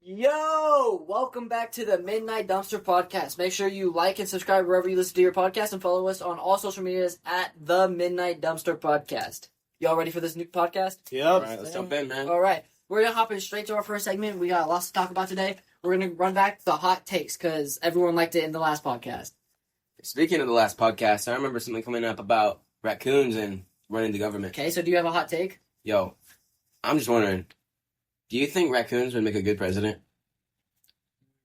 Yo! Welcome back to the Midnight Dumpster Podcast. Make sure you like and subscribe wherever you listen to your podcast and follow us on all social medias at the Midnight Dumpster Podcast. Y'all ready for this new podcast? Yep. All right, let's jump in, man. All right. We're going to hop in straight to our first segment. We got lots to talk about today. We're going to run back the hot takes because everyone liked it in the last podcast. Speaking of the last podcast, I remember something coming up about raccoons and running the government. Okay, so do you have a hot take? Yo, I'm just wondering, do you think raccoons would make a good president?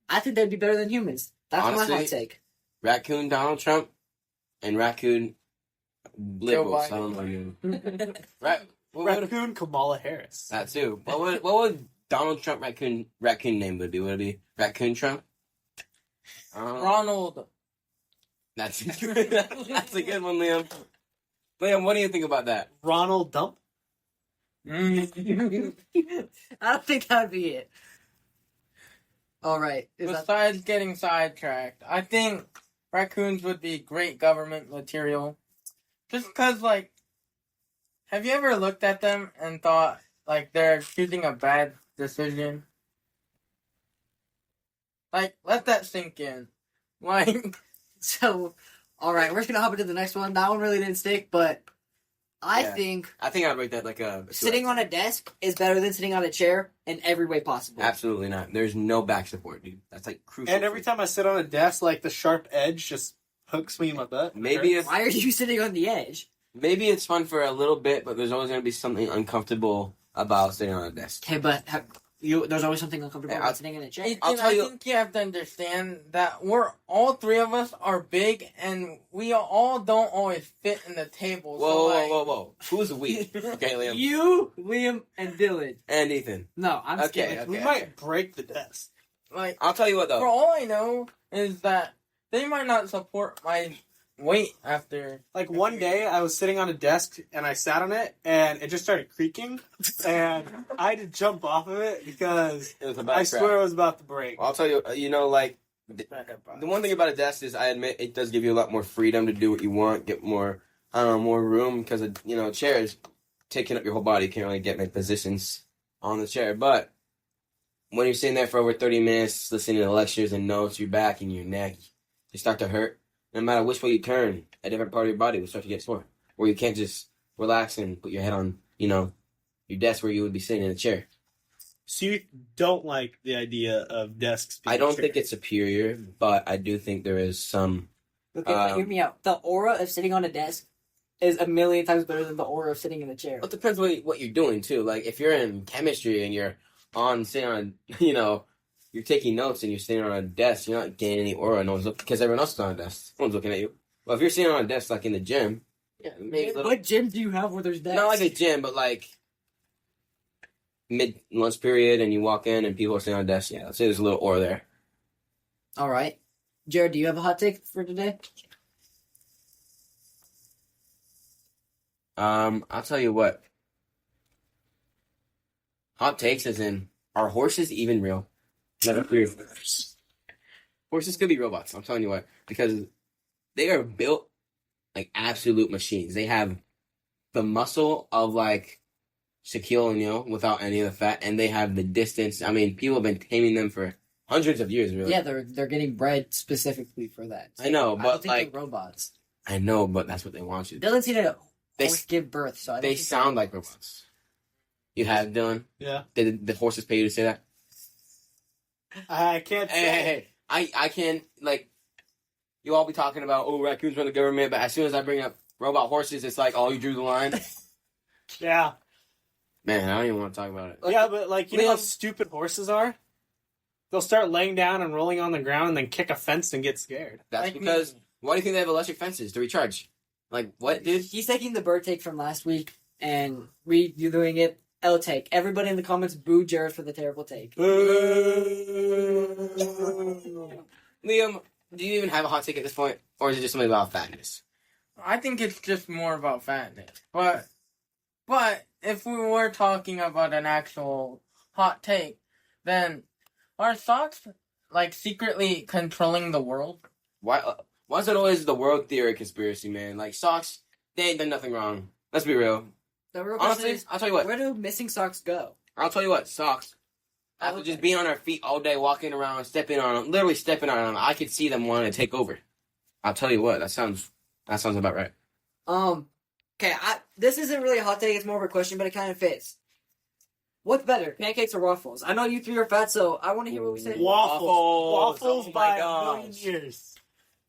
I think they'd be better than humans. That's Honestly, my hot take. Raccoon Donald Trump and raccoon liberals. I don't know. Raccoon Kamala Harris. That too. What would Donald Trump raccoon name would be? Would it be Raccoon Trump? Ronald. That's a good one, Liam. Liam, what do you think about that? Ronald Dump. I don't think that would be it. All right. Besides getting sidetracked, I think raccoons would be great government material. Just because, have you ever looked at them and thought, they're choosing a bad decision? Let that sink in. So, all right, we're just going to hop into the next one. That one really didn't stick, but I think I'd rate that like a... sitting on a desk is better than sitting on a chair in every way possible. Absolutely not. There's no back support, dude. That's crucial. And every time I sit on a desk, the sharp edge just hooks me in my butt. Why are you sitting on the edge? Maybe it's fun for a little bit, but there's always going to be something uncomfortable about sitting on a desk. Okay, but there's always something uncomfortable about sitting in a chair. I think you have to understand that all three of us are big, and we all don't always fit in the table. Whoa. Who's we? Okay, Liam. You, Liam, and Dylan. And Ethan. No, I'm Okay, scared. We might break the desk. I'll tell you what, though. For all I know is that they might not support my weight after. One day, I was sitting on a desk, and I sat on it, and it just started creaking, and I had to jump off of it because It was a bad I swear it was about to break. I'll tell you, the one thing about a desk is I admit it does give you a lot more freedom to do what you want, get more, more room, because, chairs taking up your whole body. You can't really get my positions on the chair. But when you're sitting there for over 30 minutes listening to lectures and notes, your back and your neck, they start to hurt. No matter which way you turn, a different part of your body will start to get sore. Where you can't just relax and put your head on, your desk where you would be sitting in a chair. So you don't like the idea of desks being I don't chairs? think it's superior, but I do think there is some... Okay, hear me out. The aura of sitting on a desk is a million times better than the aura of sitting in a chair. It depends what you're doing, too. Like, if you're in chemistry and you're sitting on, you're taking notes and you're sitting on a desk, you're not getting any aura. No one's looking, because everyone else is on a desk. No one's looking at you. Well, if you're sitting on a desk, like in the gym, yeah, maybe What gym do you have where there's desks? not like a gym, but mid-lunch period, and you walk in and people are sitting on a desk. Yeah, let's say there's a little aura there. All right. Jared, do you have a hot take for today? I'll tell you what. Hot takes as in, are horses even real? Horses could be robots, I'm telling you what. Because they are built like absolute machines. They have the muscle of Shaquille O'Neal without any of the fat, and they have the distance. I mean, people have been taming them for hundreds of years, really. Yeah, they're getting bred specifically for that. I know, I but don't think they're robots. I know, but that's what they want you to do. Dylan's seen a They- horse give birth, so I don't They think sound like robots. You have, Dylan? Yeah. Did the horses pay you to say that? I can't say. Hey. I can't, you all be talking about, raccoons run the government, but as soon as I bring up robot horses, it's you drew the line. Yeah. Man, I don't even want to talk about it. Yeah, but you know how Liam- stupid horses are? They'll start laying down and rolling on the ground and then kick a fence and get scared. That's because, why do you think they have electric fences to recharge? What, dude? He's taking the bird take from last week and redoing it. L take. Everybody in the comments boo Jared for the terrible take. Liam, do you even have a hot take at this point? Or is it just something about fatness? I think it's just more about fatness. But if we were talking about an actual hot take, then are socks secretly controlling the world? Why is it always the world theory conspiracy, man? Socks, they ain't done nothing wrong. Let's be real. The real question Honestly, is, I'll tell you what. where do missing socks go? I'll tell you what, socks. After just being on their feet all day, walking around, stepping on them, literally stepping on them, I could see them wanting to take over. I'll tell you what, that sounds about right. Okay, this isn't really a hot take, it's more of a question, but it kind of fits. What's better, pancakes or waffles? I know you three are fat, so I want to hear what we say. Waffles Oh by my a million gosh. years.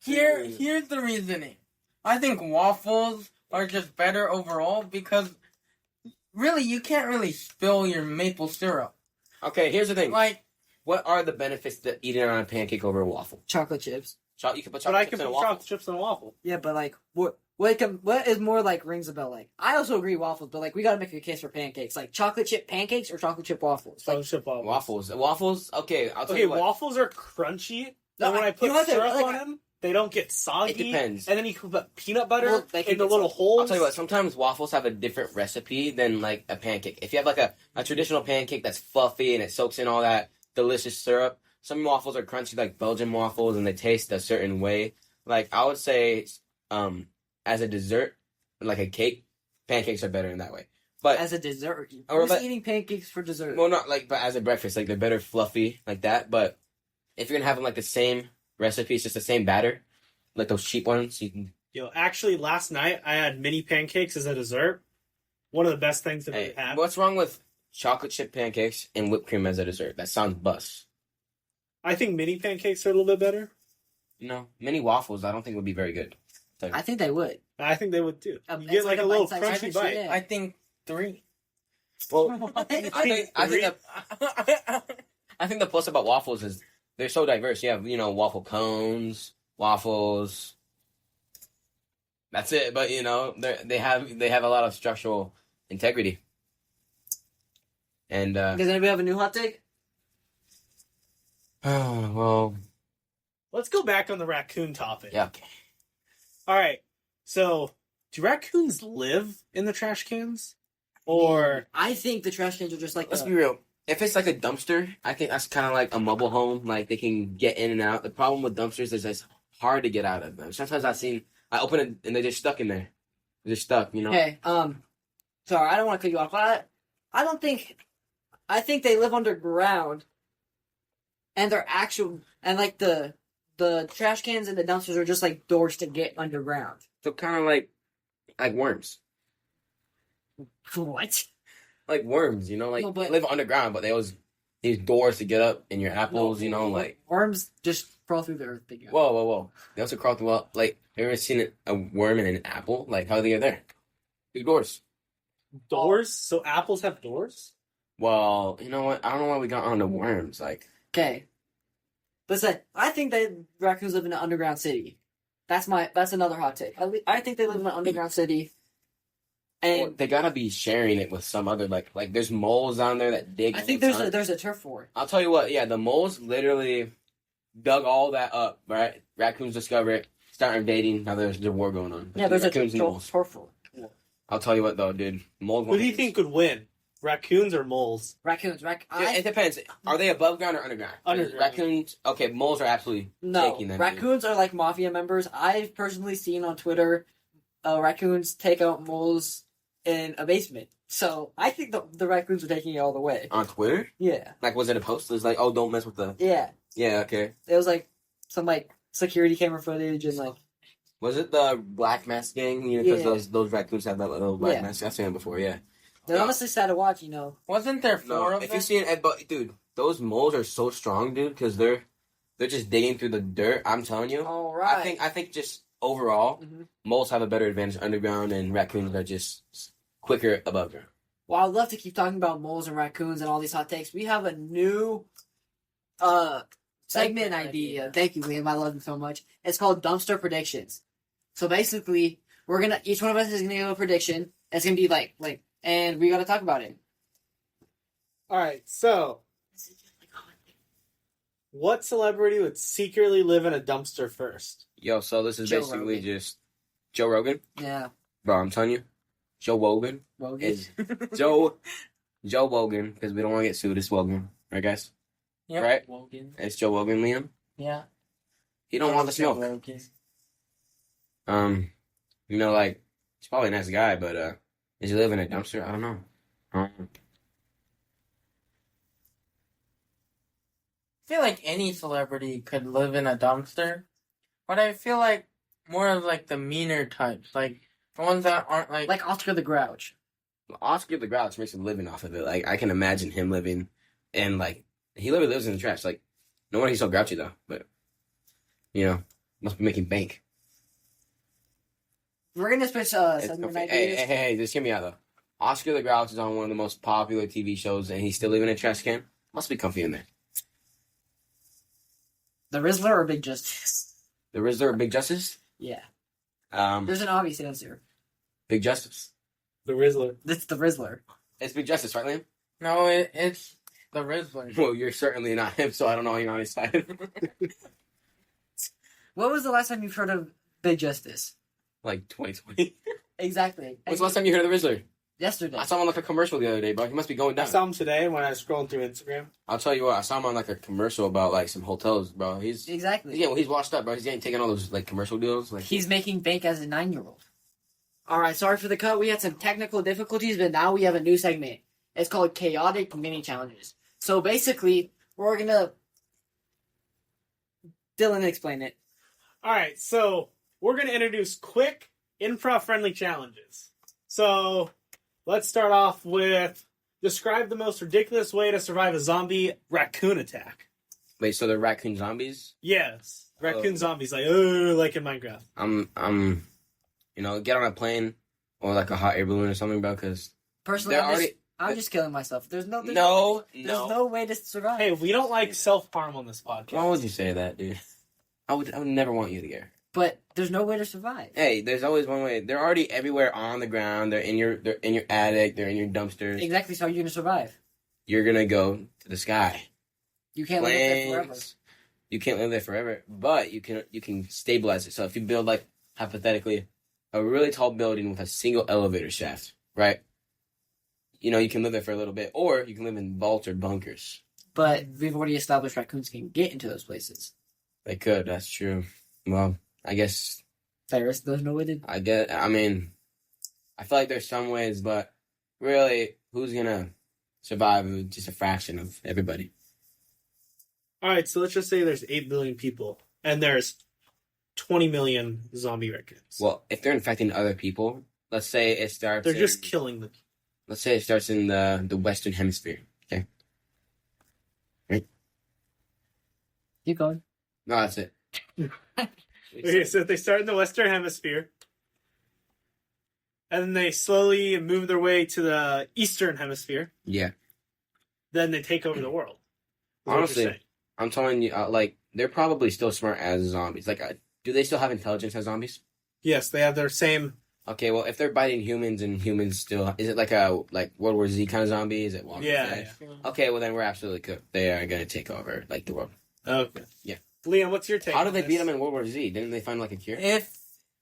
Here's the reasoning. I think waffles are just better overall because really you can't really spill your maple syrup. Okay, here's the thing. Like What are the benefits to eating on a pancake over a waffle? Chocolate chips. You can put But I chocolate can chips in put a waffle. chocolate chips in a waffle. Yeah, but like, what is more like rings a bell? Like, I also agree waffles, but like, we gotta make a case for pancakes. Like, chocolate chip pancakes or chocolate chip waffles? Like, Chocolate chip waffles. Waffles. Okay, I'll tell Okay, you what. waffles are crunchy. No, And when I you put know what, syrup like, on them, they don't get soggy. It depends. And then you can put peanut butter Well, they can in the get little holes. I'll tell you what. Sometimes waffles have a different recipe than like a pancake. If you have like a traditional pancake that's fluffy and it soaks in all that delicious syrup, some waffles are crunchy like Belgian waffles and they taste a certain way. Like I would say, as a dessert, like a cake, pancakes are better in that way. But as a dessert, Or who's but- eating pancakes for dessert? well, not like, but as a breakfast, like they're better fluffy like that. But if you're gonna have them like the same recipe, it's just the same batter, like those cheap ones, you can. Yo, actually, last night I had mini pancakes as a dessert. One of the best things I've Hey, ever had. what's wrong with chocolate chip pancakes and whipped cream as a dessert? That sounds bust. I think mini pancakes are a little bit better. No, mini waffles, I don't think would be very good. I think they would. I think they would too. You It's get like like a a little bite-sized crunchy sandwich, bite. yeah. I think 3. Well, I think the plus about waffles is they're so diverse. You have waffle cones, waffles. That's it. But they have a lot of structural integrity. And Does anybody have a new hot take? well, Let's go back on the raccoon topic. yeah. All right. So, do raccoons live in the trash cans? Or I think the trash cans are just like Let's be real. If it's like a dumpster, I think that's kind of like a mobile home. Like they can get in and out. The problem with dumpsters is it's hard to get out of them. Sometimes I open it and they're just stuck in there. They're just stuck, Okay, sorry, I don't want to cut you off, but I think they live underground, and they're like the trash cans and the dumpsters are just like doors to get underground. So kind of like worms. What? Like worms, like No, but- they live underground, but they always these doors to get up in your apples, like worms just crawl through the earth. Big guy. whoa. They also crawl through like have you ever seen a worm in an apple? Like how do they get there? Through doors. doors? So apples have doors? Well, you know what? I don't know why we got on the worms. Like Okay, listen, I think that raccoons live in an underground city. That's another hot take. I think they live in an underground city, and they gotta be sharing it with some other like there's moles down there that dig. I think all the time. there's a turf for it. I'll tell you what. Yeah, the moles literally dug all that up. Right? Raccoons discover it, start invading. Now there's a war going on. Yeah, there's a raccoons and moles. turf for it. I'll tell you what though, dude. Moles. What do you think would win? Raccoons or moles? Raccoons, It depends. Are they above ground or underground? Underground. Raccoons. Okay, moles are absolutely No, taking them. raccoons are like mafia members. I've personally seen on Twitter raccoons take out moles in a basement. So I think the raccoons are taking it all the way. On Twitter? Yeah, Like, was it a post? It was like, oh, don't mess with the. yeah. Yeah, okay. It was like some like security camera footage and like Was it the Black Mask gang? Because Yeah. those raccoons have that little black Yeah. mask. I've seen it before, yeah. they're honestly sad to watch. Wasn't there 4 No, of if them? you see it, but dude, those moles are so strong, dude, because they're just digging through the dirt. I'm telling you. All right. I think just overall, Mhm. moles have a better advantage underground, and raccoons are just quicker above ground. Well, I'd love to keep talking about moles and raccoons and all these hot takes. We have a new segment idea. Thank you, Liam. I love you so much. It's called Dumpster Predictions. So basically, each one of us is gonna give a prediction. It's gonna be like, and we gotta talk about it. All right. So, what celebrity would secretly live in a dumpster first? Yo, so this is Joe basically Rogan. just Joe Rogan, Yeah, bro. I'm telling you, Joe Wogan Rogan. is Joe Wogan because we don't want to get sued. It's Wogan, right, guys? Yep. Right? Rogan. It's Joe Wogan, Liam. Yeah. He don't want the smoke. Like he's probably a nice guy, but does he live in a dumpster? I don't know. feel like any celebrity could live in a dumpster, but I feel like more of like the meaner types, like the ones that aren't Like Oscar the Grouch. Oscar the Grouch makes a living off of it. Like I can imagine him living, and like he literally lives in the trash. Like no wonder he's so grouchy though. But must be making bank. We're gonna switch It's segment okay. ideas. Hey, just hear me out though. Oscar the Grouch is on one of the most popular TV shows, and he's still living in a trash can. Must be comfy in there. The Rizzler or Big Justice? The Rizzler or Big Justice? Yeah. Um, There's an obvious answer. Big Justice. The Rizzler. It's the Rizzler. It's Big Justice, right, Liam? no, it's the Rizzler. Well, you're certainly not him, so I don't know you're on his side. What was the last time you've heard of Big Justice? Like 2020. Exactly. When's the last time you heard of the Rizzler? Yesterday. I saw him on like a commercial the other day, bro. He must be going I down. saw him today when I was scrolling through Instagram. I'll tell you what, I saw him on like a commercial about like some hotels, bro. Exactly. He's washed up, bro. He's getting taking all those like commercial deals. Like He's making bank as a 9-year-old. Alright, sorry for the cut. We had some technical difficulties, but now we have a new segment. It's called Chaotic Mini Challenges. So basically, we're gonna... Dylan, explain it. All right, so we're going to introduce quick, improv-friendly challenges. So let's start off with describe the most ridiculous way to survive a zombie raccoon attack. wait, so they're raccoon zombies? Yes, raccoon Oh. zombies, like in Minecraft. I'm get on a plane or like a hot air balloon or something, bro. Because Personally, they're I'm, already just killing myself. There's no. no way to survive. Hey, we don't like self-harm on this podcast. Why would you say that, dude? I would never want you to get. But there's no way to survive. Hey, there's always one way. They're already everywhere on the ground. They're in your attic. They're in your dumpsters. Exactly, so how are you gonna survive? You're gonna go to the sky. You can't live there forever. Planes. You can't live there forever, but you can stabilize it. So if you build like hypothetically a really tall building with a single elevator shaft, right? You can live there for a little bit, or you can live in vaults or bunkers. But we've already established raccoons can get into those places. They could. That's true. Well, I guess. There's no way to. I mean, I feel like there's some ways, but really, who's gonna survive with just a fraction of everybody? All right, so let's just say there's 8 billion people, and there's 20 million zombie raccoons. Well, if they're infecting other people, let's say it starts. They're in- just killing them. Let's say it starts in the Western Hemisphere. Okay. Keep going. No, that's it. Okay, so they start in the Western Hemisphere, and then they slowly move their way to the Eastern Hemisphere. Yeah, Then they take over the world. Is what you're honestly, saying. I'm telling you, like they're probably still smart as zombies. Like, do they still have intelligence as zombies? Yes, they have their same. Okay, well, if they're biting humans and humans still, is it like a World War Z kind of zombie? Is it Walking Yeah, Dead? Okay, well then we're absolutely cooked. They are gonna take over like the world. Okay. Yeah. Liam, what's your take? How on did they this? beat them in World War Z? Didn't they find like a cure? If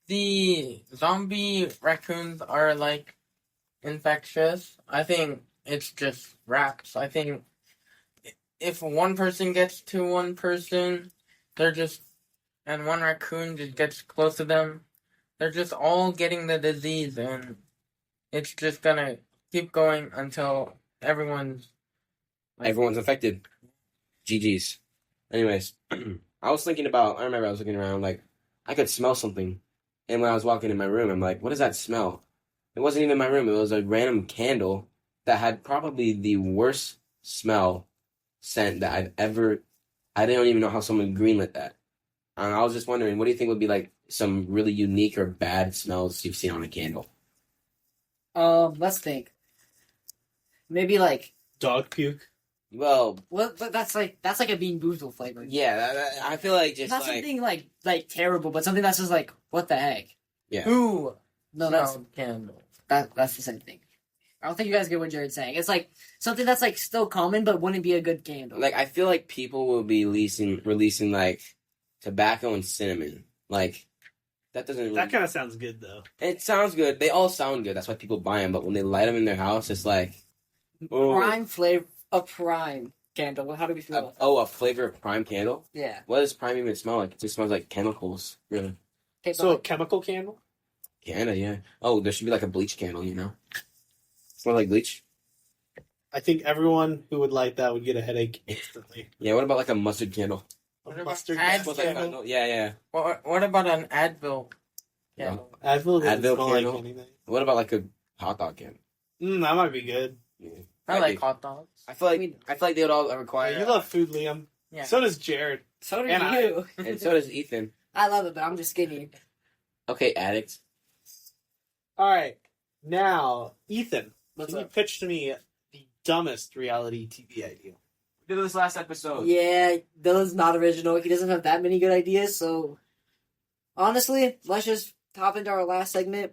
the zombie raccoons are like infectious, I think it's just rats. I think if one person gets to one person, and one raccoon just gets close to them, they're just all getting the disease, and it's just gonna keep going until everyone's Everyone's infected. GG's. Anyways, I remember I was looking around, like, I could smell something. And when I was walking in my room, I'm like, what does that smell? It wasn't even my room. It was a random candle that had probably the worst scent that I didn't even know how someone greenlit that. And I was just wondering, what do you think would be, like, some really unique or bad smells you've seen on a candle? Let's think. Maybe like. Dog puke. Well, Well, but that's like a Bean Boozled flavor. yeah, I feel like just, Not like... something like terrible, but something that's just like, what the heck? Yeah. who No, that's smelled candles. that's the same thing. I don't think you guys get what Jared's saying. It's like something that's like still common, but wouldn't be a good candle. Like, I feel like people will be releasing like tobacco and cinnamon. Like, that doesn't really... That kind of sounds good, though. It sounds good. They all sound good. That's why people buy them. But when they light them in their house, it's like... Oh, Prime flavor, a prime candle. How do we feel about that? a flavor of Prime candle? Yeah. What does Prime even smell like? It just smells like chemicals, really. Okay, So, a but chemical candle? Kinda, yeah. Oh, there should be like a bleach candle, Smell like bleach? I think everyone who would light that would get a headache instantly. Yeah, what about like a mustard candle? What A about mustard Advil? gas With, like, candle? yeah. What about an Advil? Yeah. Advil doesn't Advil smell like candle? anything. What about like a hot dog candle? That might be good. Yeah. I like hot dogs. I feel like they would all require. You love food, Liam. Yeah. So does Jared. So do And you. And so does Ethan. I love it, but I'm just skinny. Okay, addicts. All right, now Ethan, What's can you up? pitch to me the dumbest reality TV idea? We did this last episode. Yeah, Dylan's not original. He doesn't have that many good ideas, so honestly, let's just hop into our last segment.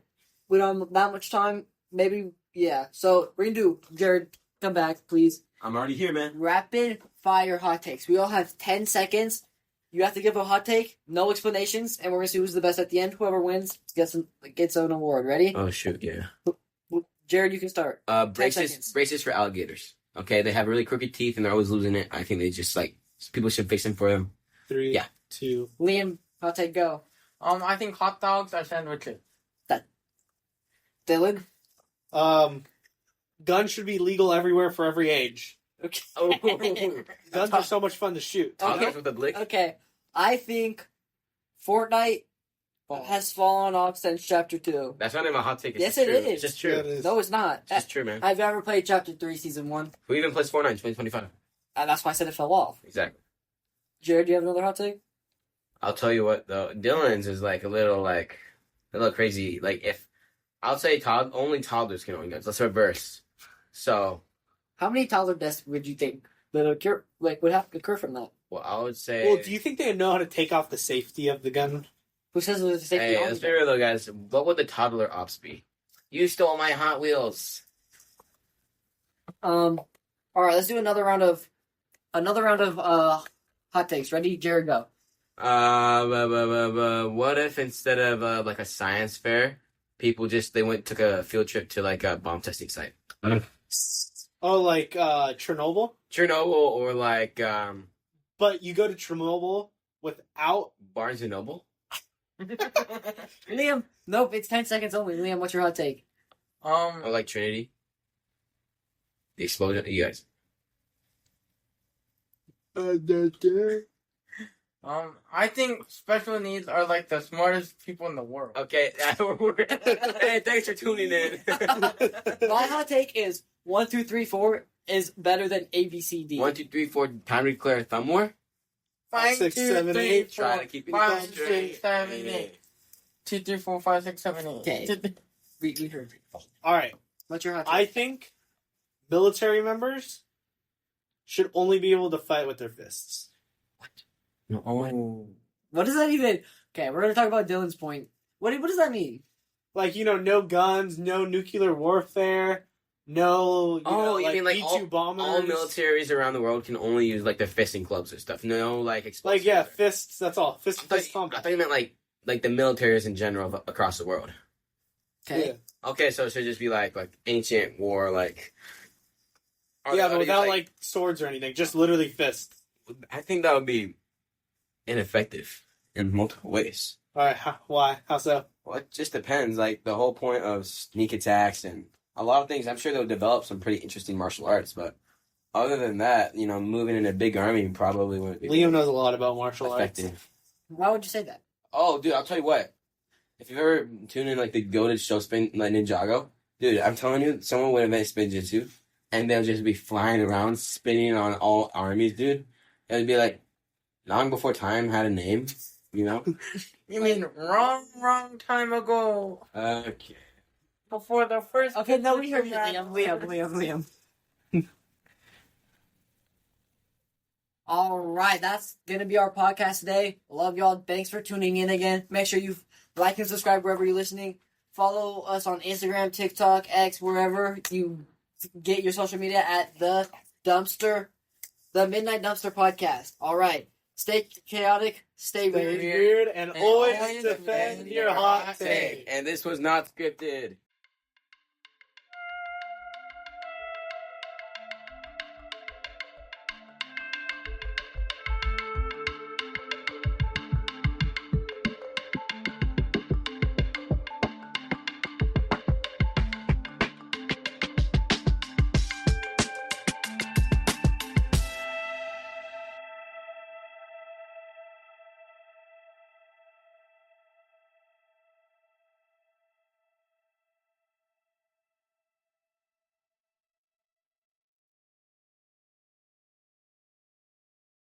We don't have that much time. Maybe, yeah. So we're gonna do, Jared, come back, please. I'm already here, man. Rapid fire hot takes. We all have 10 seconds. You have to give a hot take, no explanations, and we're gonna see who's the best at the end. Whoever wins gets an award. Ready? Oh shoot, yeah. Jared, you can start. Braces seconds. for alligators. Okay, they have really crooked teeth and they're always losing it. I think they just like people should fix them for them. 3, Yeah. 2. Liam, hot take, go. I think hot dogs are sandwiches. Dylan. Guns should be legal everywhere for every age. Okay. Oh, Guns are so much fun to shoot. toddlers with a blick. Okay, I think Fortnite has fallen off since Chapter 2. That's not even a hot take. It's Yes, just it true. is. It's just true. Yeah, it is. No, it's not. It's just true, man. I've ever played Chapter 3, Season 1, Who even plays Fortnite in 2025? and that's why I said it fell off. Exactly. Jared, do you have another hot take? I'll tell you what though, Dylan's is like a little crazy. Like if I'll say only toddlers can own guns. Let's reverse. So, How many toddler deaths would you think that occur, would have to occur from that? well, I would say. Well, do you think they know how to take off the safety of the gun? Who says there's a safety Hey, on let's the be real though, guys. What would the toddler ops be? You stole my Hot Wheels. All right, let's do another round of hot takes. Ready, Jared, go. What if instead of like a science fair, people took a field trip to like a bomb testing site, Oh, like Chernobyl? Chernobyl or like But you go to Chernobyl without... Barnes and Noble. Liam, nope, it's 10 seconds only. Liam, what's your hot take? Or like Trinity. The explosion, you guys. I think special needs are like the smartest people in the world. Okay. Hey, thanks for tuning in. My hot take is 1, 2, 3, 4 is better than A, B, C, D. 1, 2, 3, 4. Time to declare thumb war. 5, 6, 7, 8. Try to keep it 5, straight. 6, 7, 8. 2, 3, 4, 5, 6, 7, 8. Okay. We heard. All right. What's your hot take? I think military members should only be able to fight with their fists. No. What does that even? Okay, we're gonna talk about Dylan's point. What does that mean? Like, no guns, no nuclear warfare, no, You mean like B-2 bombers. all militaries around the world can only use like their fisting clubs or stuff. No, like explosives. Like, yeah, fists, that's all. Fist I combat. thought you meant like the militaries in general across the world. Okay. Yeah. Okay, so it should just be like ancient war, like. Yeah, but without like swords or anything, just literally fists. I think that would be ineffective in multiple ways. All right, why? How so? Well, it just depends. Like the whole point of sneak attacks and a lot of things. I'm sure they'll develop some pretty interesting martial arts, but other than that, moving in a big army probably wouldn't be Liam knows a lot about martial arts. effective. Why would you say that? Oh, dude, I'll tell you what. If you've ever tuned in like the goated show spin like Ninjago, dude, I'm telling you, someone would invent spin jutsu, and they'll just be flying around, spinning on all armies, dude. It would be like long before time had a name, You mean wrong time ago? Okay. Before the first. Okay, no, we heard you, Liam. All right, that's gonna be our podcast today. Love y'all. Thanks for tuning in again. Make sure you like and subscribe wherever you're listening. Follow us on Instagram, TikTok, X, wherever you get your social media at the Midnight Dumpster Podcast. All right, stay chaotic, stay Stay weird. weird and And always always defend your hot take. And this was not scripted.